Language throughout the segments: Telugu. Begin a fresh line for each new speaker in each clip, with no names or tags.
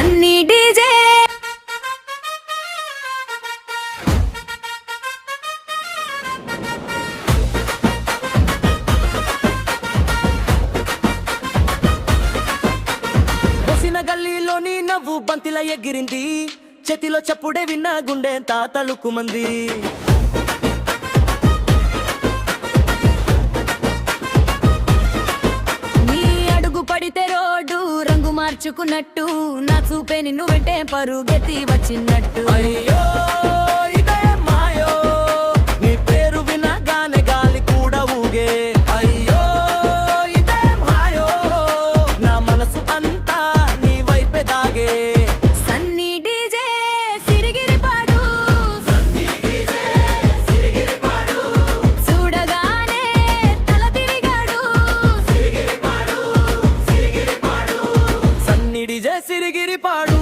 సన్నీ డీజే
గల్లీలోని నవ్వు బంతిలా ఎగిరింది, చేతిలో చప్పుడే విన్నా గుండె తలుకుమంది.
నీ అడుగు పడితే రోడ్డు రంగు మార్చుకున్నట్టు, నా చూపే నిన్ను వెంటే పరుగెత్తి వచ్చినట్టు.
అయ్యో ఇదే మాయో, నీ పేరు వినగానే గాలి కూడా ఊగే. అయ్యో ఇదే మాయో, నా మనసు అంతా నీ వైపే దాగే.
సన్నీ డీజే సిరిగిరిపాడు, చూడగానే తల తిరిగాడు.
సన్నీ డీజే సిరిగిరిపాడు,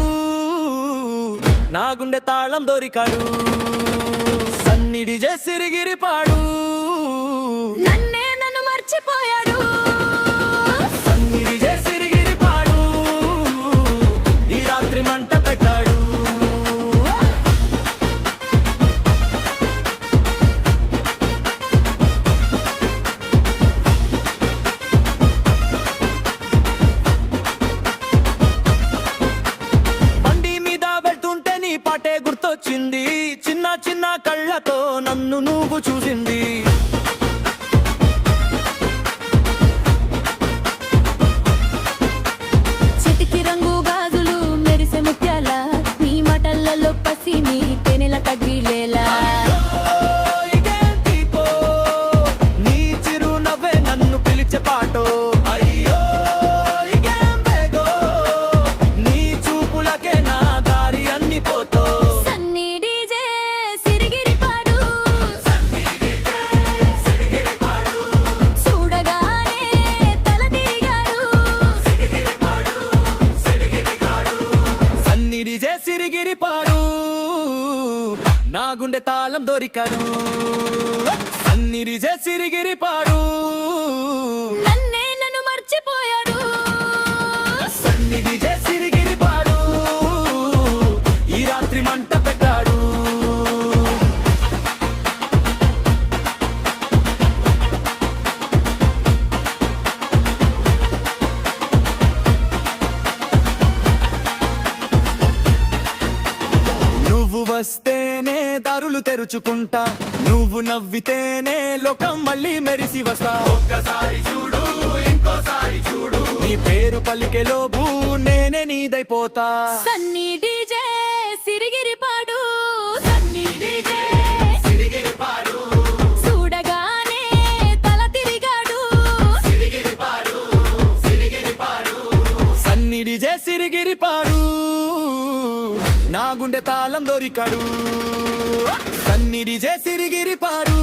నా గుండె తాళం దొరికాడు. సన్నీ డీజే సిరిగిరిపాడు,
నన్ను మర్చిపోయాడు.
సన్నీ డీజే సిరిగిరిపాడు, ఈ రాత్రి మంట పెట్టాడు. బండి మీద వెళ్తుంటే నీ పాటే గుర్తొచ్చింది, చిన్న చిన్న కళ్ళతో నన్ను నువ్వు చూసింది.
చిటికి రంగు గాజులు మెరిసే ముత్యాల, నీ మాటలలో పసి నీ తెనెల తగిలేలా.
ఇదేం తీపో, నీ చిరునవ్వే నన్ను పిలిచే పాటో. అయ్యో ఇదేం బేగో, నీ చూపులకే నా దారి అన్ని పోతో.
సన్నీ డీజే సిరిగిరిపాడు, చూడగానే తల తిరిగాడు.
సన్నీ డీజే సిరిగిరిపాడు, నా గుండె తాళం దొరికాడు. సన్నీ డీజే సిరిగిరిపాడు,
నన్ను మర్చిపోయాడు.
సన్నీ డీజే సిరిగిరిపాడు, ఈ రాత్రి మంట పెట్టాడు. నువ్వు వస్తేనే దారులు తెరుచుకుంటా, నువ్వు నవ్వితేనే లోకం మళ్ళీ మెరిసి వస్తా. ఒక్కసారి చూడు ఇంకోసారి చూడు, నీ పేరు పలికే లోపు నేనే నీదైపోతా.
సన్నీ డీజే సిరిగిరిపాడు, సన్నీ డీజే
సిరిగిరిపాడు,
చూడగానే తల తిరిగాడు.
సిరిగిరిపాడు, సన్నీ డీజే సిరిగిరిపాడు, నా గుండె తాళం దొరికాడు. సన్నీ డీజే సిరిగిరిపాడు.